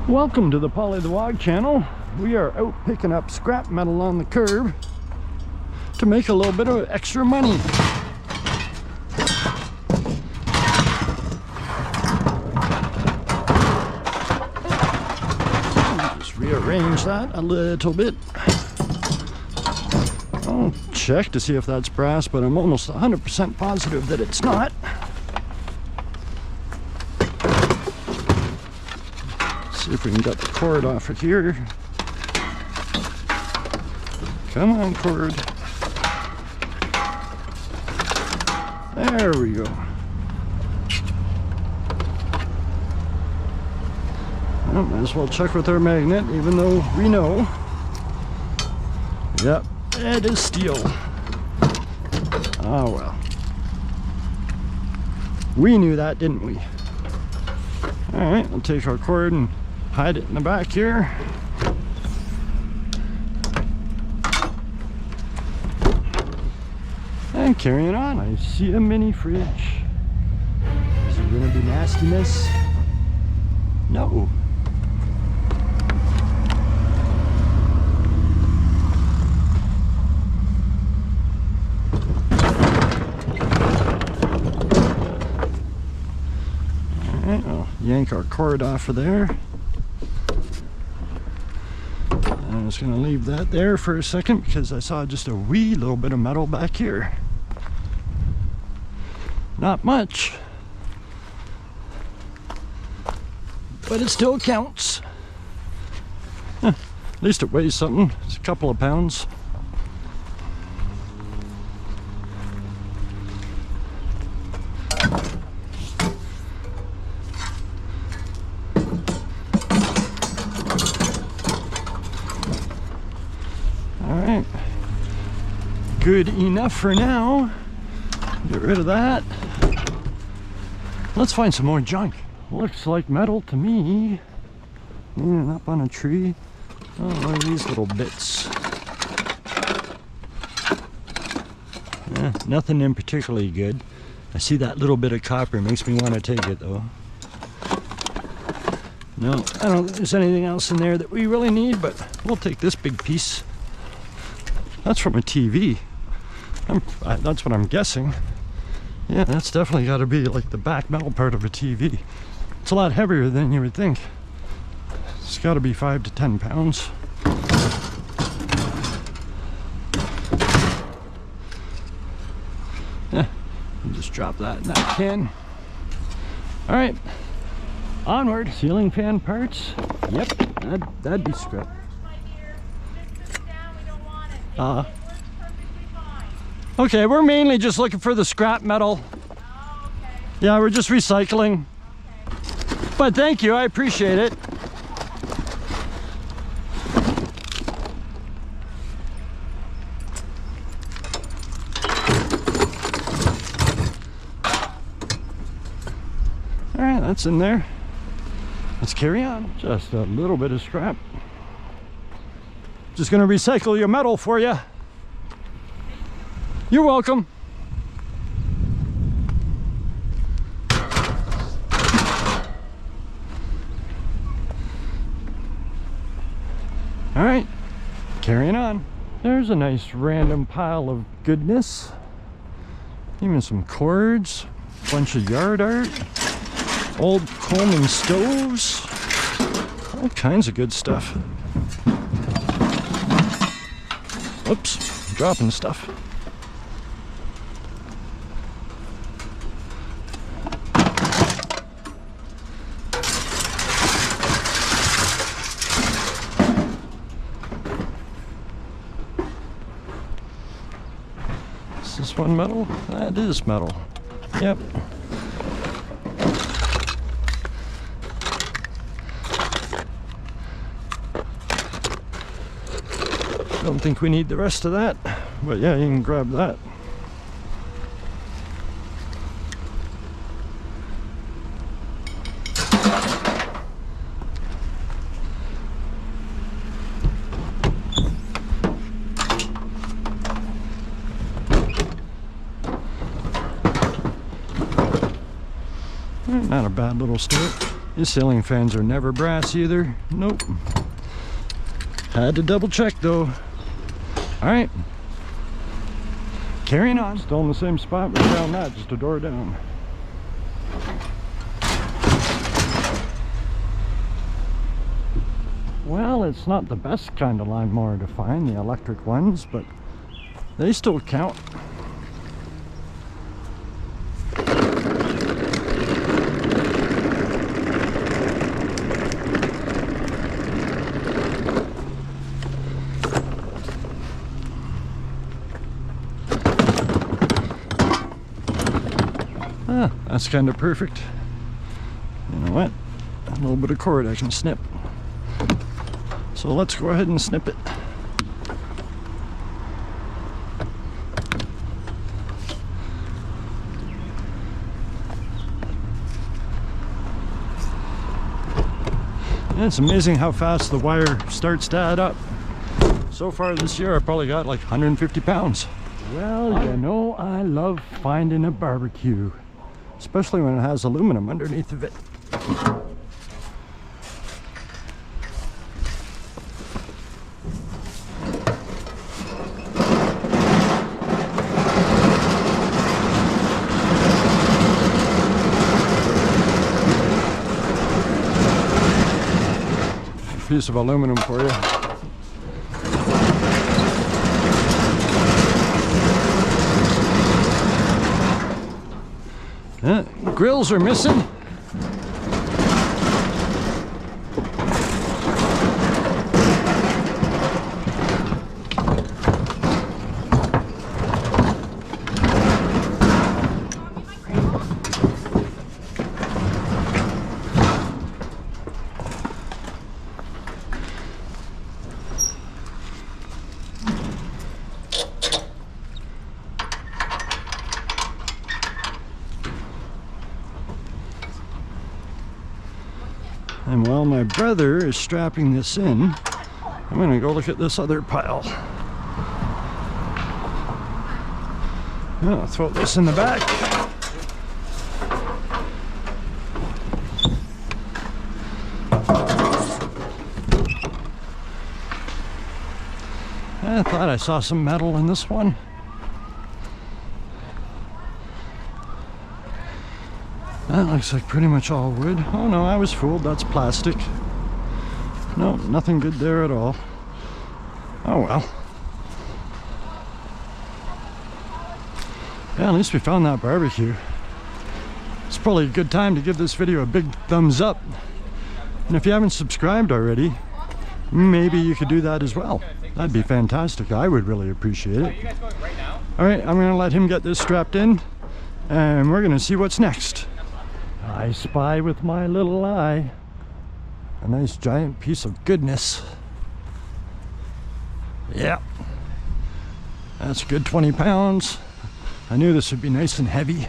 Welcome to the Polly the Wog channel. We are out picking up scrap metal on the curb to make a little bit of extra money. Just rearrange that a little bit. I'll check to see if that's brass, but I'm almost 100% positive that it's not. See if we can get the cord off of here. Come on, cord. There we go. Well, might as well check with our magnet, even though we know. Yep, it is steel. Oh well. We knew that, didn't we? Alright, we'll take our cord and hide it in the back here. And carrying on, I see a mini fridge. Is it gonna be nastiness? No. Alright, I'll yank our cord off of there. I'm just going to leave that there for a second because I saw just a wee little bit of metal back here. Not much, but it still counts. At least it weighs something. It's a couple of pounds. Alright, good enough for now. Get rid of that. Let's find some more junk. Looks like metal to me. And up on a tree. Oh, what are these little bits? Nothing in particularly good. I see that little bit of copper, makes me want to take it though. No, I don't think there's anything else in there that we really need, but we'll take this big piece. That's from a TV. That's what I'm guessing. Yeah, that's definitely got to be like the back metal part of a TV. It's a lot heavier than you would think. It's got to be 5 to 10 pounds. Yeah, I'll just drop that in that can. All right, onward. Ceiling fan parts. Yep, that'd be scrap. Okay, we're mainly just looking for the scrap metal. Oh, okay. Yeah, we're just recycling. Okay. But thank you, I appreciate it. All right, that's in there. Let's carry on. Just a little bit of scrap. Just gonna recycle your metal for you. You're welcome. All right, carrying on. There's a nice random pile of goodness. Even some cords, bunch of yard art, old Coleman stoves, all kinds of good stuff. Oops, dropping stuff. Is this one metal? That is metal. Yep. Don't think we need the rest of that, but yeah, you can grab that. Not a bad little start. These ceiling fans are never brass either. Nope. Had to double check though. All right. Carrying on. Still in the same spot. We found that, just a door down. Well, it's not the best kind of lawnmower to find, the electric ones, but they still count. Ah, that's kind of perfect. You know what? A little bit of cord I can snip. So let's go ahead and snip it. And it's amazing how fast the wire starts to add up. So far this year I probably got like 150 pounds. Well, you know, I love finding a barbecue, especially when it has aluminum underneath of it. Piece of aluminum for you. Grills are missing. And while my brother is strapping this in, I'm gonna go look at this other pile. I'll throw this in the back. I thought I saw some metal in this one. That looks like pretty much all wood. Oh no, I was fooled. That's plastic. No, nothing good there at all. Oh well. Yeah, at least we found that barbecue. It's probably a good time to give this video a big thumbs up. And if you haven't subscribed already, maybe you could do that as well. That'd be fantastic. I would really appreciate it. Alright, I'm going to let him get this strapped in, and we're going to see what's next. I spy with my little eye a nice giant piece of goodness. Yeah, that's a good 20 pounds. I knew this would be nice and heavy.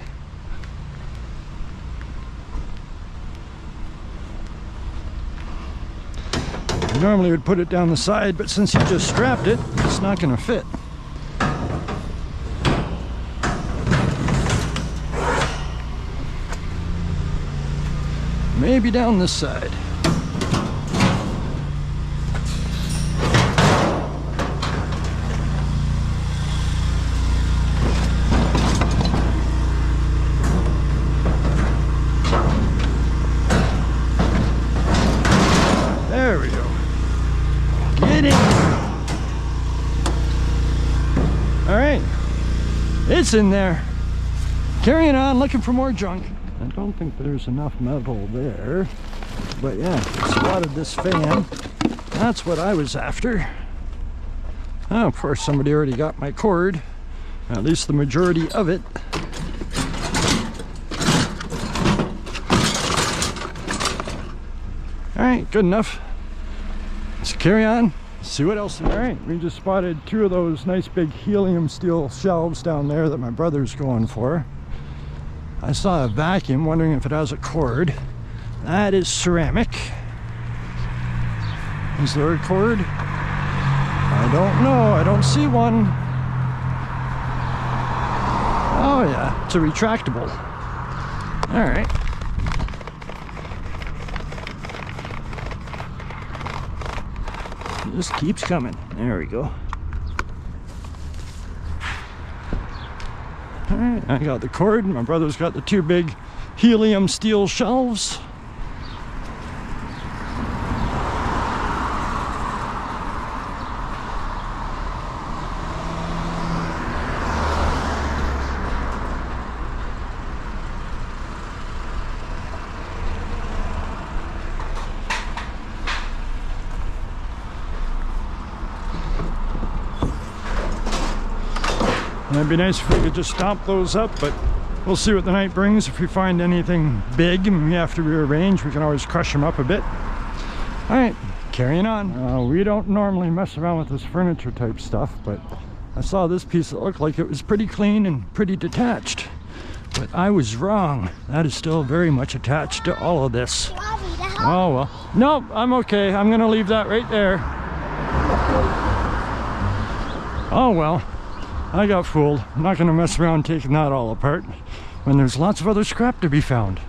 I normally would put it down the side, but since he just strapped it, it's not going to fit. Maybe down this side. There we go. Get in. All right, it's in there. Carrying on, looking for more junk. I don't think there's enough metal there, but yeah, spotted this fan. That's what I was after. Oh, of course, somebody already got my cord, at least the majority of it. All right, good enough. Let's carry on, see what else. All right, we just spotted two of those nice big helium steel shelves down there that my brother's going for. I saw a vacuum, wondering if it has a cord. That is ceramic. Is there a cord? I don't know. I don't see one. Oh yeah, it's a retractable. All right. Just keeps coming. There we go. Alright, I got the cord. My brother's got the two big helium steel shelves. It'd be nice if we could just stomp those up, but we'll see what the night brings. If we find anything big and we have to rearrange, we can always crush them up a bit. All right, carrying on. We don't normally mess around with this furniture type stuff, but I saw this piece that looked like it was pretty clean and pretty detached. But I was wrong. That is still very much attached to all of this. Oh well. Nope, I'm okay. I'm gonna leave that right there. Oh well. I got fooled. I'm not going to mess around taking that all apart when there's lots of other scrap to be found.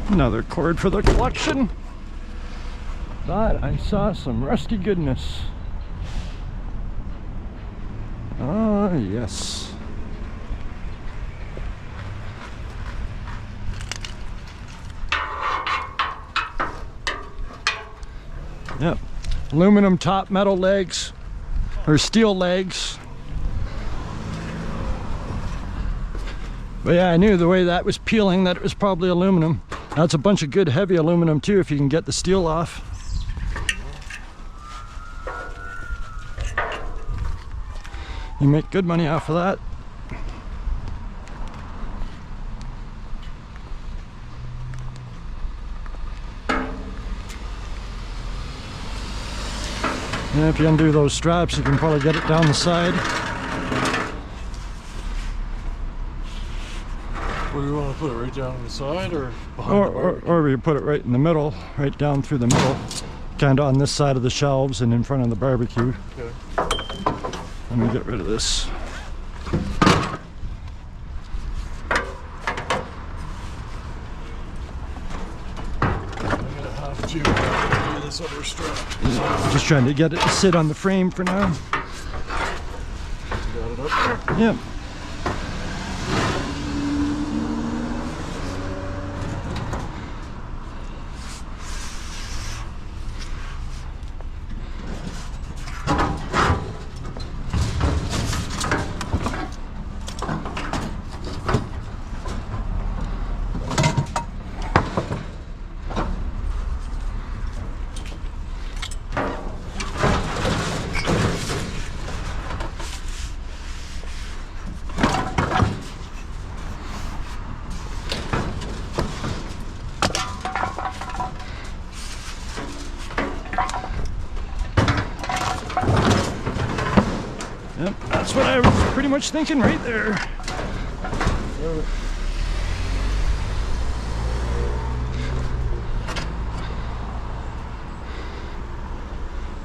Another cord for the collection. Thought I saw some rusty goodness. Oh, yes. Yep. Aluminum top, metal legs, or steel legs. But yeah, I knew the way that was peeling that it was probably aluminum. That's a bunch of good heavy aluminum too if you can get the steel off. You make good money off of that. And if you undo those straps, you can probably get it down the side. Where do you want to put it? Right down on the side or behind Or you put it right in the middle, right down through the middle, kind of on this side of the shelves and in front of the barbecue. Okay. Let me get rid of this. Do this other strap. Just trying to get it to sit on the frame for now. Got it up there? Yep. Yep, that's what I was pretty much thinking right there.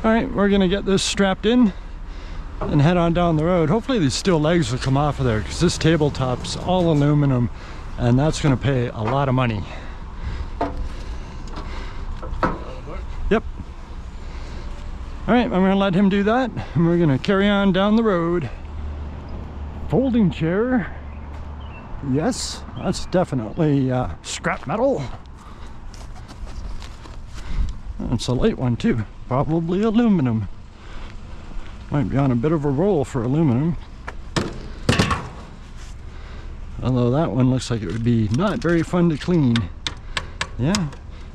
All right, we're gonna get this strapped in and head on down the road. Hopefully these steel legs will come off of there because this tabletop's all aluminum and that's gonna pay a lot of money. Yep. All right, I'm gonna let him do that and we're gonna carry on down the road. Folding chair. Yes, that's definitely scrap metal. It's a light one too, probably aluminum. Might be on a bit of a roll for aluminum. Although that one looks like it would be not very fun to clean. Yeah,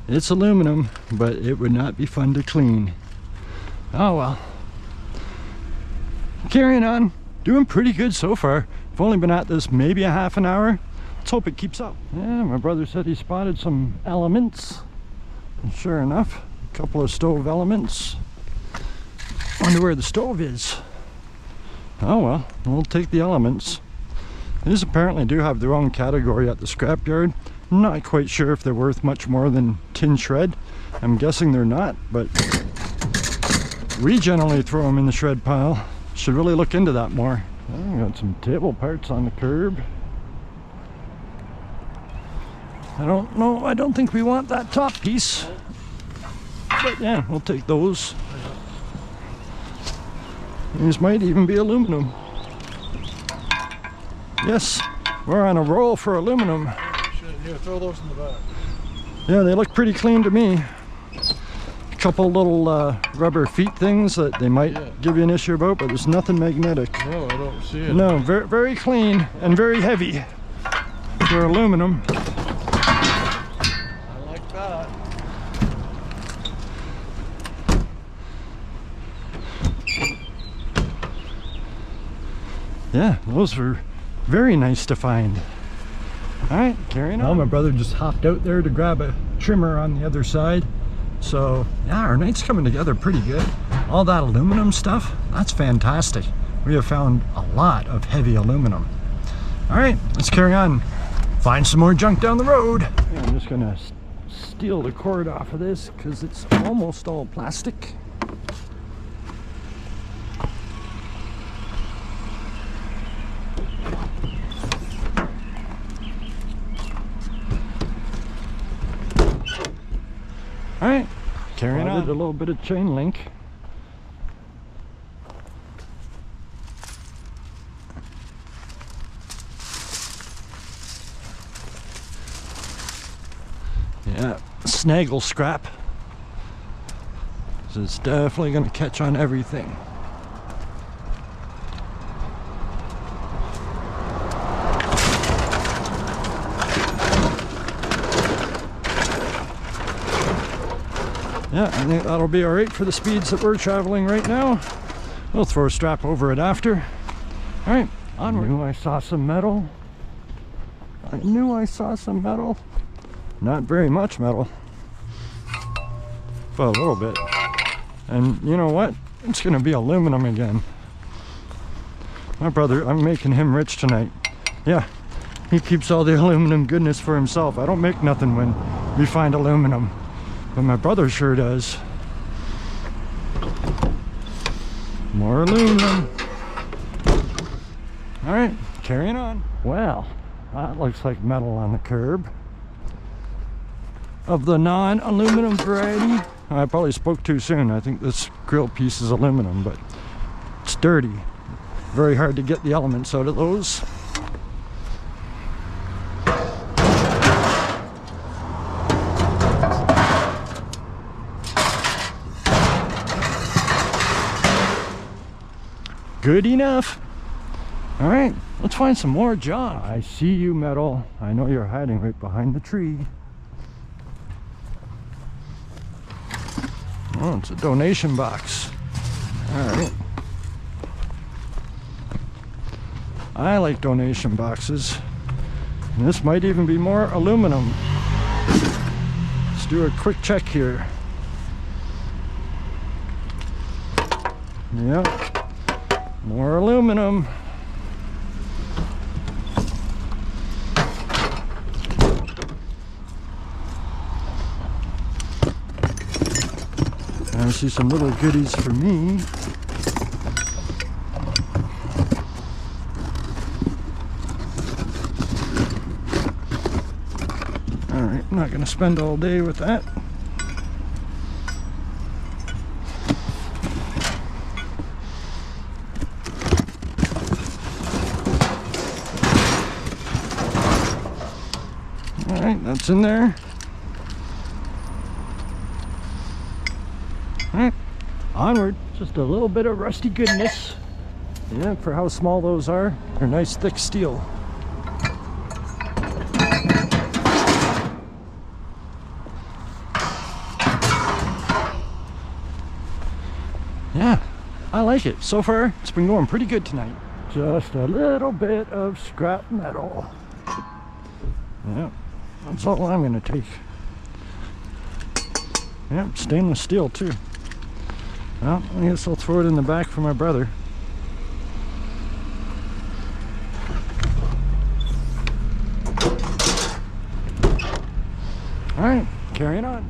it's aluminum, but it would not be fun to clean. Oh well. Carrying on, doing pretty good so far. I've only been at this maybe a half an hour. Let's hope it keeps up. Yeah, my brother said he spotted some elements. And sure enough, a couple of stove elements. Wonder where the stove is. Oh well, we'll take the elements. These apparently do have their own category at the scrapyard. I'm not quite sure if they're worth much more than tin shred. I'm guessing they're not, but we generally throw them in the shred pile. Should really look into that more. Oh, got some table parts on the curb. I don't know, I don't think we want that top piece. But yeah, we'll take those. These might even be aluminum. Yes, we're on a roll for aluminum. Yeah, throw those in the back. Yeah, they look pretty clean to me. A couple little rubber feet things that they might give you an issue about, but there's nothing magnetic. No, I don't see it. No, very, very clean and very heavy for aluminum. I like that. Yeah, those were very nice to find. All right, carrying on. Well, my brother just hopped out there to grab a trimmer on the other side. So yeah, our night's coming together pretty good. All that aluminum stuff, that's fantastic. We have found a lot of heavy aluminum. All right, let's carry on. Find some more junk down the road. Yeah, I'm just gonna steal the cord off of this because it's almost all plastic. All right, carrying on. A little bit of chain link. Yeah, snaggle scrap. So it's definitely going to catch on everything. Yeah, I think that'll be all right for the speeds that we're traveling right now. We'll throw a strap over it after. All right, onward. I knew I saw some metal. I knew I saw some metal. Not very much metal, but a little bit. And you know what? It's gonna be aluminum again. My brother, I'm making him rich tonight. Yeah, he keeps all the aluminum goodness for himself. I don't make nothing when we find aluminum. But my brother sure does. More aluminum. All right, carrying on. Well, that looks like metal on the curb. Of the non-aluminum variety. I probably spoke too soon. I think this grill piece is aluminum, but it's dirty. Very hard to get the elements out of those. Good enough. All right, let's find some more junk. I see you, metal. I know you're hiding right behind the tree. Oh, it's a donation box. All right. I like donation boxes. And this might even be more aluminum. Let's do a quick check here. Yep. More aluminum. I see some little goodies for me. All right, I'm not going to spend all day with that. All right, that's in there. Alright, onward. Just a little bit of rusty goodness. Yeah, for how small those are. They're nice thick steel. Yeah, I like it. So far, it's been going pretty good tonight. Just a little bit of scrap metal. Yeah, that's all I'm going to take. Yeah, stainless steel too. Well, I guess I'll throw it in the back for my brother. All right, carrying on.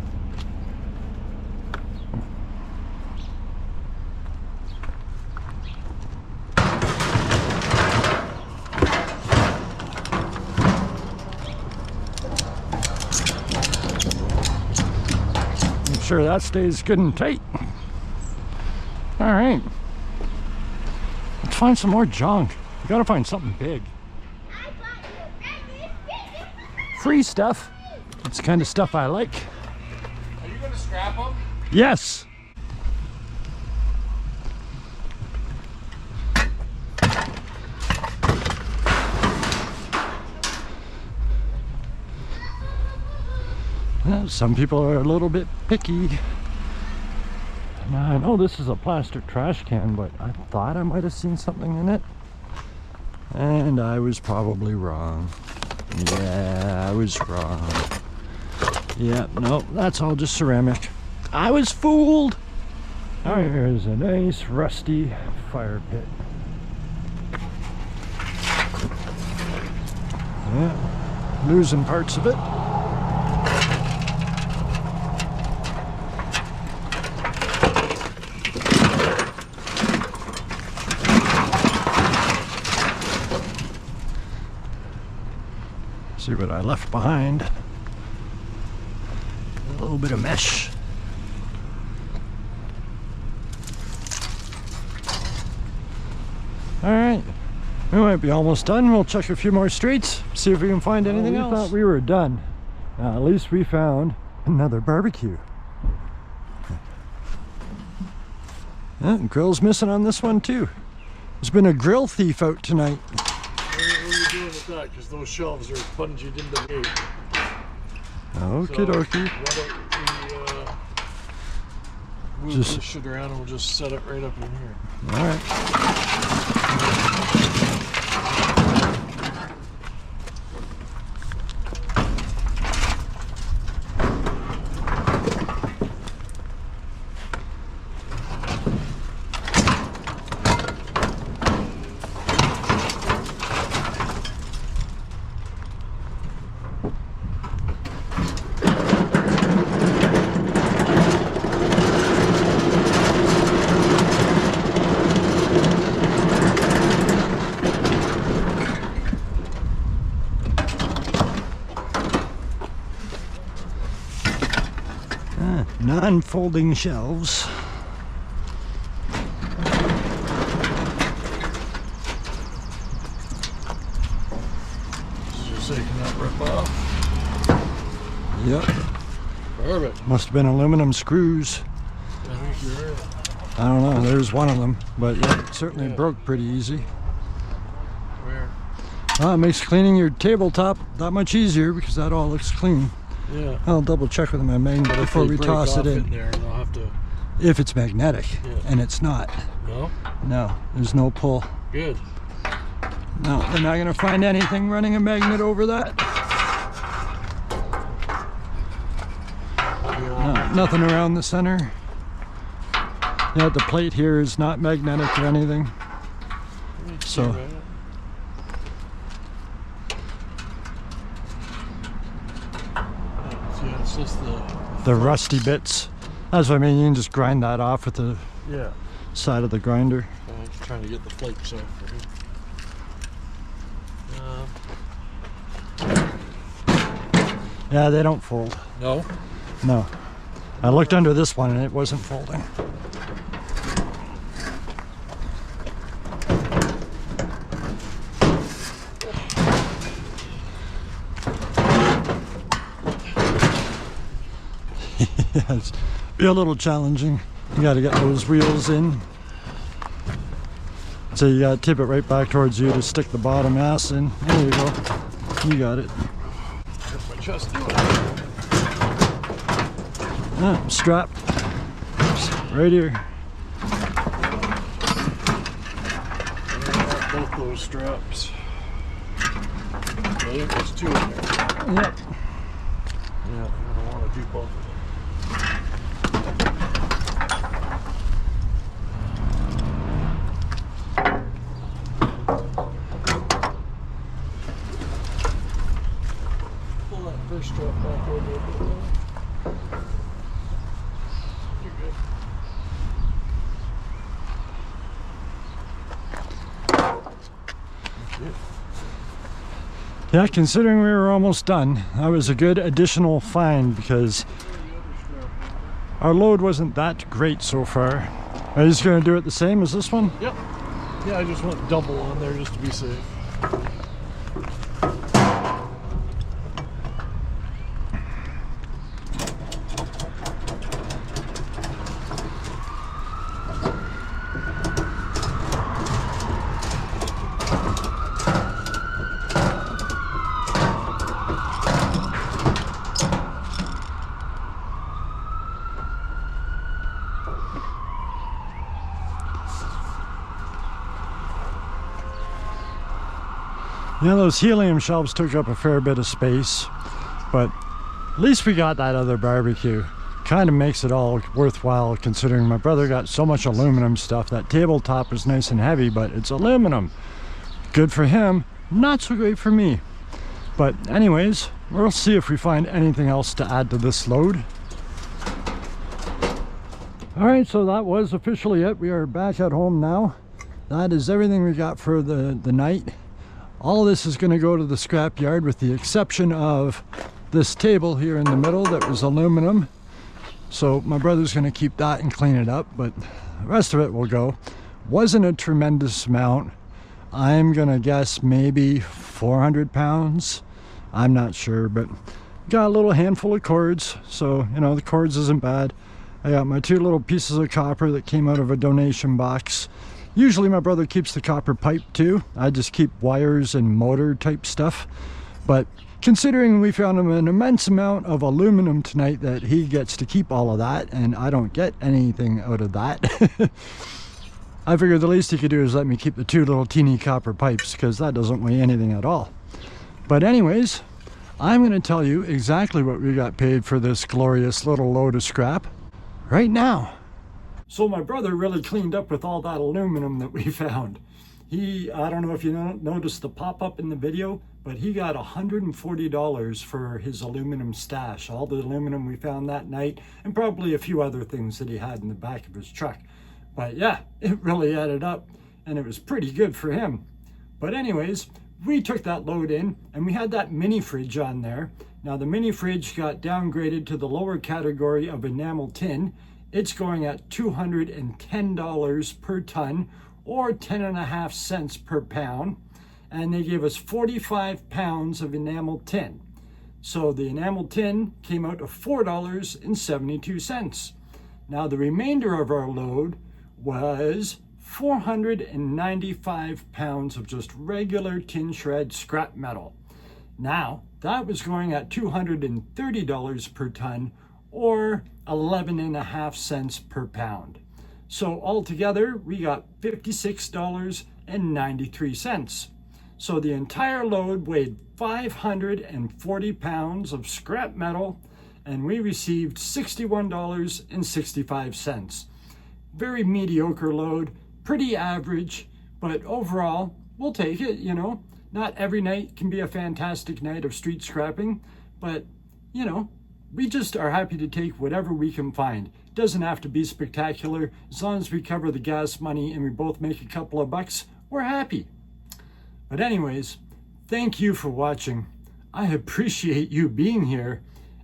Make sure that stays good and tight. All right. Let's find some more junk. We gotta find something big. Free stuff. It's the kind of stuff I like. Are you gonna scrap them? Yes. Well, some people are a little bit picky. Now, I know this is a plastic trash can, but I thought I might have seen something in it. And I was probably wrong. Yeah, I was wrong. Yeah, no, that's all just ceramic. I was fooled. Oh, here's a nice rusty fire pit. Yeah, losing parts of it. See what I left behind. A little bit of mesh. All right, we might be almost done. We'll check a few more streets, see if we can find anything else. We thought we were done. At least we found another barbecue. Yeah, grill's missing on this one too. There's been a grill thief out tonight. What are you doing with that? Because those shelves are bunged into the gate. Okie dokie. Why don't we move Just- this shit around and we'll just set it right up in here. All right. Non-folding shelves. Just so you cannot rip off. Yep. Perfect. Must have been aluminum screws. I think you're right. I don't know. There's one of them, but yeah, it certainly Yeah. broke pretty easy. Where? It makes cleaning your tabletop that much easier because that all looks clean. Yeah. I'll double check with my magnet before They we break toss off it in. there, and I'll have to. If it's magnetic, Yeah. and it's not. No. No, there's no pull. Good. No, they're not going to find anything running a magnet over that. Yeah. No, nothing around the center. Yeah, the plate here is not magnetic or anything. So, Right. Yeah, it's just the rusty bits. That's what I mean. You can just grind that off with the yeah. side of the grinder. I'm just trying to get the flakes off for him. Yeah, they don't fold. No. No. I looked under this one and it wasn't folding. Yeah, it's be a little challenging. You got to get those wheels in. So you got to tip it right back towards you to stick the bottom ass in. There you go. You got it. That's my chest doing. Ah, strap. Right here. Both those straps. I think there's two in there. Yep. Yeah, I don't want to do both of them. Pull that first strap back over a bit more. You're good. Yeah, considering we were almost done, that was a good additional find because our load wasn't that great so far. Are you just going to do it the same as this one? Yep. Yeah, I just went double on there just to be safe. You know, those helium shelves took up a fair bit of space, but at least we got that other barbecue. Kind of makes it all worthwhile considering my brother got so much aluminum stuff. That tabletop is nice and heavy, but it's aluminum. Good for him, not so great for me. But anyways, we'll see if we find anything else to add to this load. All right, so that was officially it. We are back at home now. That is everything we got for the night. All this is going to go to the scrap yard with the exception of this table here in the middle that was aluminum. So my brother's going to keep that and clean it up, but the rest of it will go. Wasn't a tremendous amount. I'm going to guess maybe 400 pounds. I'm not sure, but got a little handful of cords. So, you know, the cords isn't bad. I got my 2 little pieces of copper that came out of a donation box. Usually my brother keeps the copper pipe too. I just keep wires and motor type stuff. But considering we found him an immense amount of aluminum tonight, that he gets to keep all of that and I don't get anything out of that. I figured the least he could do is let me keep the 2 little teeny copper pipes because that doesn't weigh anything at all. But anyways, I'm going to tell you exactly what we got paid for this glorious little load of scrap right now. So my brother really cleaned up with all that aluminum that we found. I don't know if you noticed the pop-up in the video, but he got $140 for his aluminum stash. All the aluminum we found that night, and probably a few other things that he had in the back of his truck. But yeah, it really added up, and it was pretty good for him. But anyways, we took that load in, and we had that mini fridge on there. Now the mini fridge got downgraded to the lower category of enamel tin. It's going at $210 per ton, or 10.5 cents per pound. And they gave us 45 pounds of enamel tin. So the enamel tin came out to $4.72. Now the remainder of our load was 495 pounds of just regular tin shred scrap metal. Now that was going at $230 per ton, or 11.5 cents per pound. So altogether, we got $56.93. So the entire load weighed 540 pounds of scrap metal, and we received $61.65. Very mediocre load, pretty average, but overall, we'll take it, you know. Not every night can be a fantastic night of street scrapping, but, you know, we just are happy to take whatever we can find. It doesn't have to be spectacular. As long as we cover the gas money and we both make a couple of bucks, we're happy. But anyways, thank you for watching. I appreciate you being here,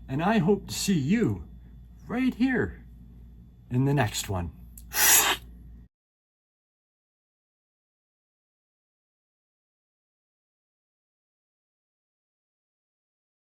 and I hope to see you right here in the next one.